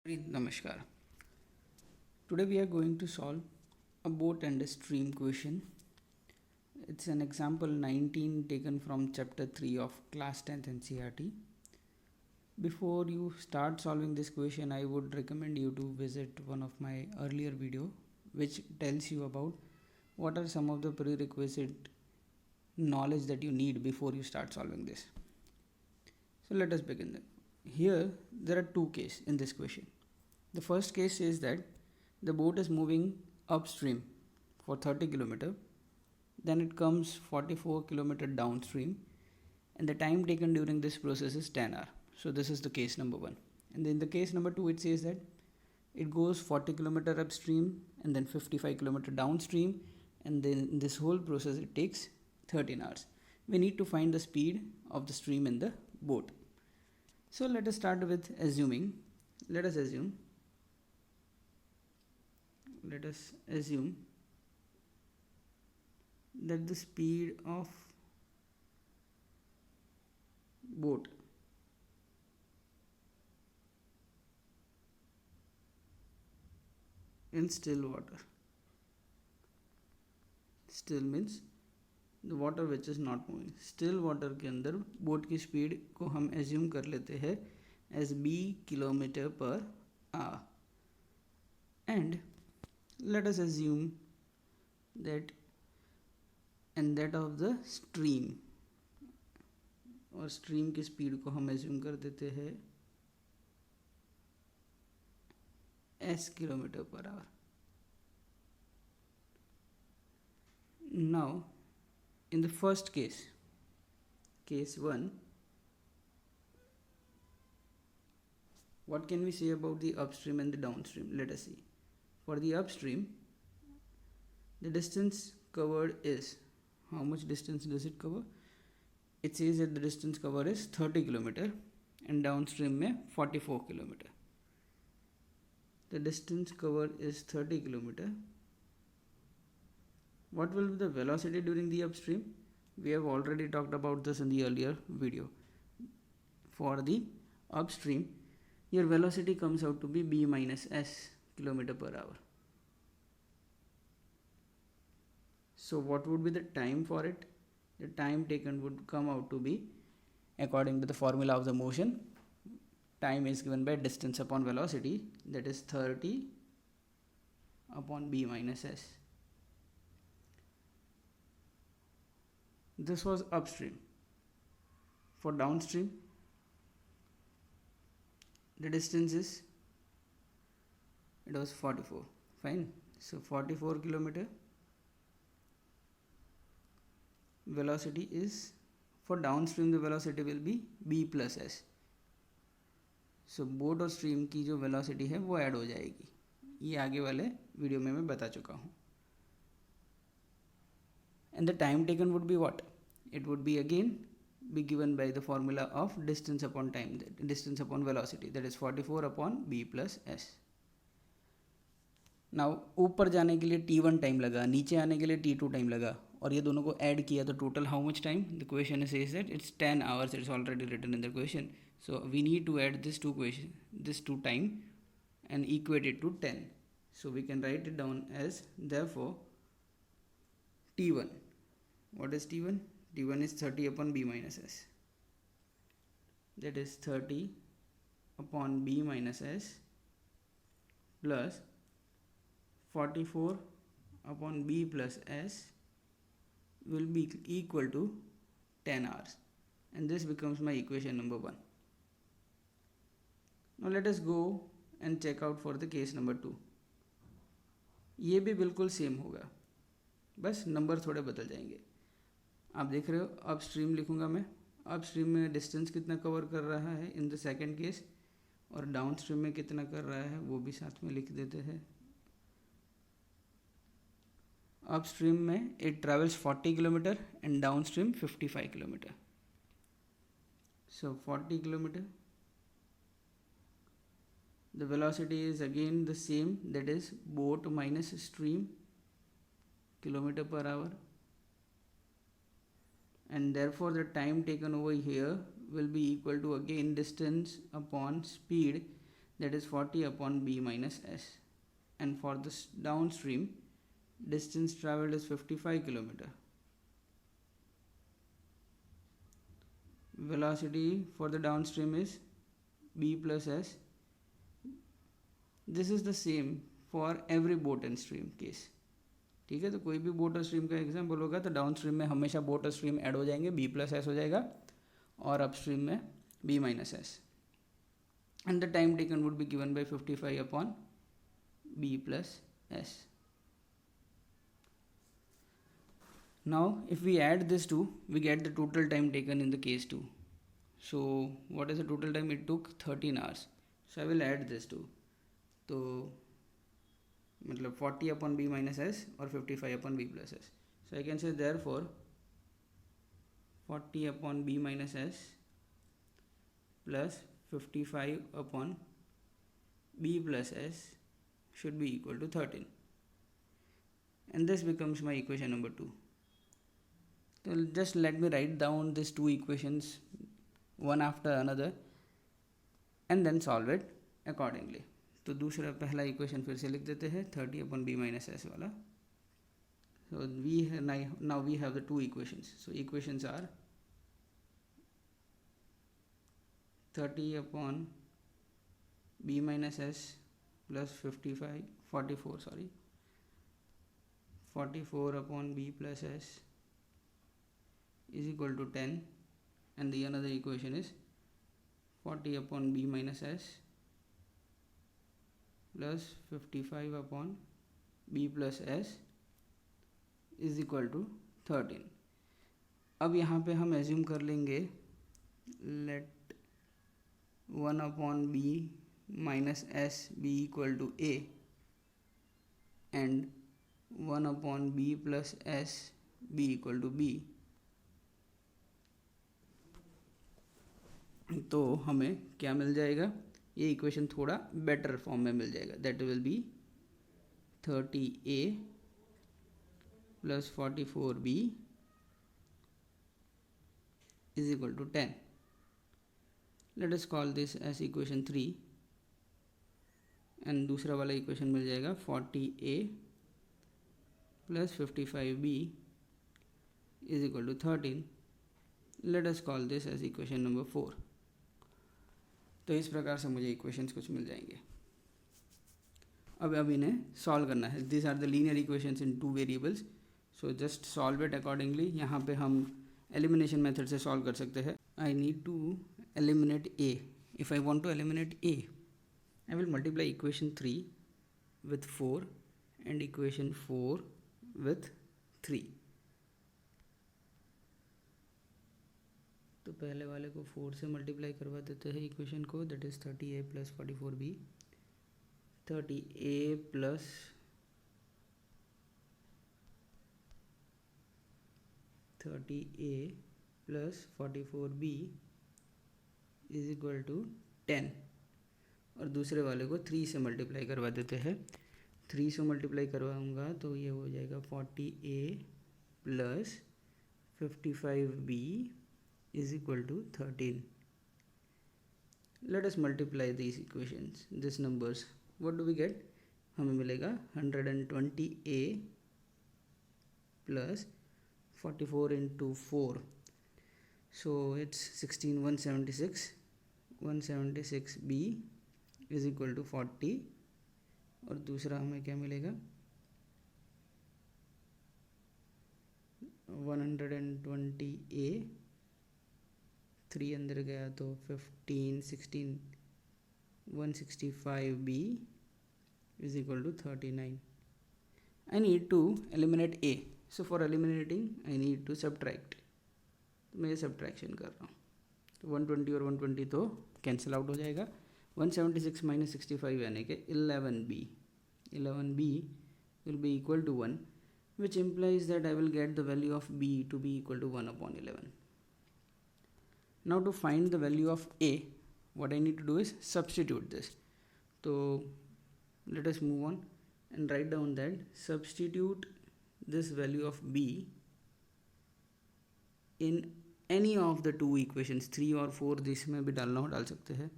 Namaskar. Today we are going to solve a boat and a stream question. It's an example 19 taken from chapter 3 of class 10th NCERT. Before you start solving this question, I would recommend you to visit one of my earlier video which tells you about what are some of the prerequisite knowledge that you need before you start solving this. So let us begin. Here there are two cases in this question. The first case is that the boat is moving upstream for 30 km, then it comes 44 km downstream, and the time taken during this process is 10 hours. So this is the case number 1. And then the case number 2, it says that it goes 40 km upstream and then 55 km downstream, and then this whole process it takes 13 hours. We need to find the speed of the stream in the boat. So let us start with assuming. Let us assume that the speed of boat in still water, still means the water which is not moving, still water के अंदर boat की speed को हम assume कर लेते हैं as b km/h, and let us assume that and that of the stream, और stream की स्पीड को हम एज्यूम कर देते हैं s km/h. Now in the first case, case 1, what can we say about the upstream and the downstream? Let us see. For the upstream, the distance covered is, how much distance does it cover? It says that the distance covered is 30 km and downstream में 44 km. The distance covered is 30 km. What will be the velocity during the upstream? We have already talked about this in the earlier video. For the upstream, your velocity comes out to be b minus s km/h. So what would be the time for it? The time taken would come out to be, according to the formula of the motion, time is given by distance upon velocity, that is 30 upon b minus s. This was upstream. For downstream, the distance is, it was 44. Fine. So 44 km. Velocity is, for downstream the velocity will be b plus s. So boat और stream की जो velocity है वो add हो जाएगी. ये आगे वाले वीडियो में मैं बता चुका हूँ. And the time taken would be what? It would be again be given by the formula of distance upon time, distance upon velocity, that is 44 upon b plus s. Now ऊपर जाने के लिए t1 time लगा, नीचे आने के लिए t2 time लगा, और ये दोनों को ऐड किया तो total how much time? The question says that it's 10 hours. It's already written in the question. So we need to add this two time and equate it to 10. So we can write it down as, therefore, t1. What is t1? t1 is 30 upon b minus s. That is 30 upon b minus s plus 44 upon b plus s will be equal to 10 hours, and this becomes my equation number 1. Now let us go and check out for the case number 2. ये भी बिल्कुल same होगा, बस number थोड़े बदल जाएंगे. आप देख रहे हो, अपस्ट्रीम लिखूंगा मैं. अपस्ट्रीम में डिस्टेंस कितना कवर कर रहा है इन द सेकेंड केस, और डाउनस्ट्रीम में कितना कर रहा है वो भी साथ में लिख देते हैं. अपस्ट्रीम में it travels 40 km and downstream 55 km. So 40 km. The velocity is again the same, that is boat minus stream km/h, and therefore the time taken over here will be equal to again distance upon speed, that is 40 upon b minus s, and for this downstream distance traveled is 55 kilometer. Velocity for the downstream is b plus s. This is the same for every boat and stream case. ठीक है, तो कोई भी boat और stream का example होगा तो down stream में हमेशा बोट और स्ट्रीम ऐड हो जाएंगे, b प्लस एस हो जाएगा, और अप स्ट्रीम में b minus S, and the time taken would be given by 55 upon b plus S. Now if we add this two, we get the total time taken in the case 2. So what is the total time? It took 13 hours. So I will add this two. तो मतलब 40 upon b minus s और 55 upon b plus s. So I can say therefore 40 upon b minus s plus 55 upon b plus s should be equal to 13. And this becomes my equation number 2. So just let me write down these two equations one after another and then solve it accordingly. तो दूसरा पहला equation फिर से लिख देते हैं 30 upon b minus s वाला. So now we have the two equations. So equations are 30 upon b minus s plus 44 upon b plus s is equal to 10, and the another equation is 40 upon b minus s plus 55 upon b plus s is equal to 13. अब यहाँ पे हम assume कर लेंगे let 1 upon b minus s be equal to a and 1 upon b plus s be equal to b. तो हमें क्या मिल जाएगा, ये इक्वेशन थोड़ा बेटर फॉर्म में मिल जाएगा. That will be 30a plus 44b is equal to 10. Let us call this as equation 3, and दूसरा वाला इक्वेशन मिल जाएगा 40a plus 55b is equal to 13. Let us call this as equation number 4. तो इस प्रकार से मुझे इक्वेशंस कुछ मिल जाएंगे. अब इन्हें सॉल्व करना है. This are the linear equations in 2 variables. So just solve it accordingly. यहाँ पे हम एलिमिनेशन मेथड से सॉल्व कर सकते हैं. I need to eliminate a. If I want to eliminate a, I will multiply equation 3 with 4 and equation 4 with 3. तो पहले वाले को 4 से मल्टीप्लाई करवा देते हैं इक्वेशन को. That is 30a plus 44b. 30a plus 44b is equal to 10, और दूसरे वाले को 3 से मल्टीप्लाई करवा देते हैं. 3 से मल्टीप्लाई करवाऊँगा तो ये हो जाएगा 40a plus 55b is equal to 13. Let us multiply these equations, these numbers. What do we get? हमें मिलेगा 120a plus 44 into 4. So it's 16, 176. 176b is equal to 40. और दूसरा हमें क्या मिलेगा 120a, 3 अंदर गया तो 15, 16, 165b is equal to 39. I need to eliminate a. So for eliminating I need to subtract. तो मैं ये सब्ट्रैक्शन कर रहा हूँ. तो 120 और 120 तो कैंसिल आउट हो जाएगा. 176 माइनस 65 यानी कि 11b. 11b will be equal to 1, which implies that I will get the value of b to be equal to 1 upon 11. Now to find the value of a, what I need to do is substitute this. So let us move on and write down that substitute this value of b in any of the two equations, 3 और 4. जिसमें भी डालना हो डाल सकते हैं.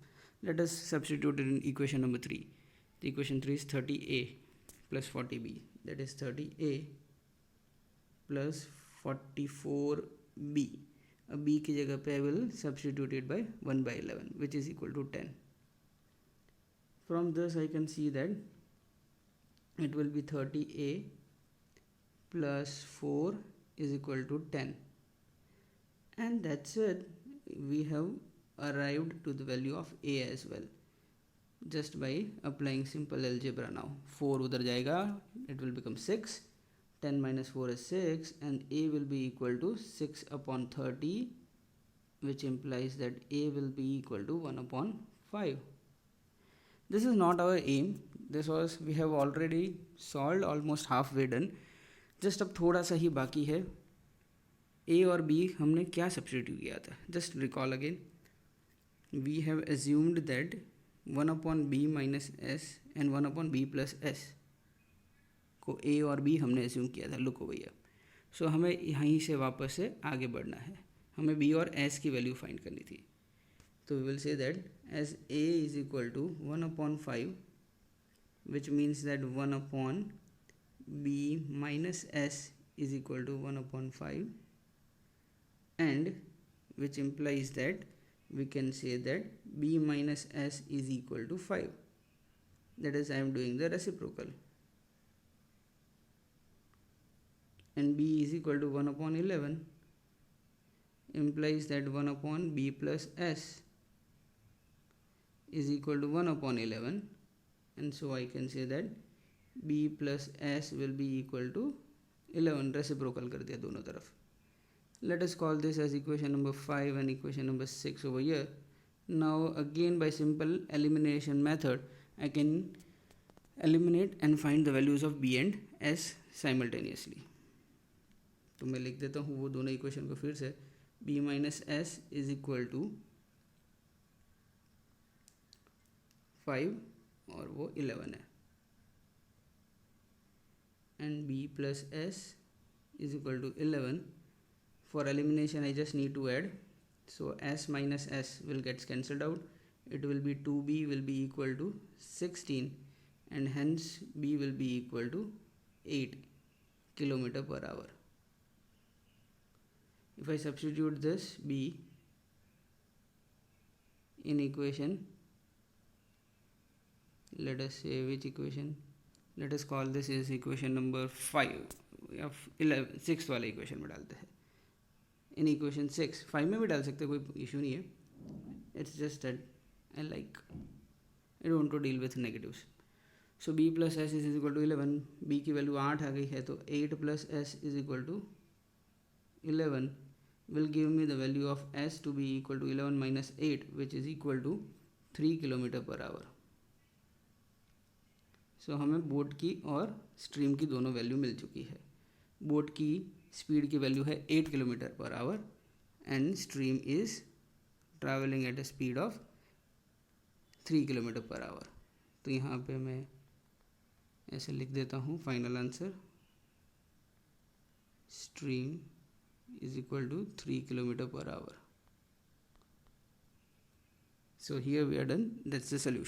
Let us substitute it in equation number 3. The equation 3 is 30a plus 40b. That is 30a plus 44b. A b की जगह पे I will substitute it by 1 by 11, which is equal to 10. From this I can see that it will be 30a plus 4 is equal to 10. And that's it. We have arrived to the value of a as well, just by applying simple algebra now. 4 udhar jayega, it will become 6. 10 minus 4 is 6, and a will be equal to 6 upon 30, which implies that a will be equal to 1 upon 5. This is not our aim. We have already solved, almost halfway done. Just अब थोड़ा सा ही बाकी है. a और b हमने क्या substitute किया था? Just recall again. We have assumed that 1 upon b minus s and 1 upon b plus s को a और b हमने assume किया था. लुक भैया. सो हमें यहीं से वापस से आगे बढ़ना है. हमें b और s की वैल्यू फाइंड करनी थी. तो we will say that as a is equal to 1 upon 5, which means that 1 upon b minus s is equal to 1 upon 5, and which implies that we can say that b minus s is equal to 5. That is, I am doing the reciprocal. And b is equal to 1 upon 11 implies that 1 upon b plus s is equal to 1 upon 11, and so I can say that b plus s will be equal to 11. Reciprocal कर दिया दोनों तरफ. Let us call this as equation number 5 and equation number 6 over here. Now again, by simple elimination method, I can eliminate and find the values of b and s simultaneously. तो मैं लिख देता हूँ वो दोनों इक्वेशन को फिर से. b minus s is equal to 5 और वो 11 है, and b plus s is equal to 11. For elimination I just need to add, so s minus s will get cancelled out. It will be 2b will be equal to 16, and hence b will be equal to 8 km per hour. If I substitute this b in equation, let us say which equation, let us call this is equation number 5 या 11 6th वाले equation में डालते हैं. In equation 6 5 में भी डाल सकते, कोई इशू नहीं है. It's just that I don't to deal with negatives. So b plus S is equal to 11. b की वैल्यू 8 आ गई है, तो 8 plus S is equal to 11 will give me the value of s to be equal to 11 minus 8, which is equal to 3 km per hour. सो हमें boat की और stream की दोनों वैल्यू मिल चुकी है. बोट की स्पीड की वैल्यू है 8 kilometre per hour, and stream is travelling at a speed of 3 kilometre per hour. तो यहाँ पे मैं ऐसे लिख देता हूँ final answer. Stream is equal to 3 km per hour. So here we are done. That's the solution.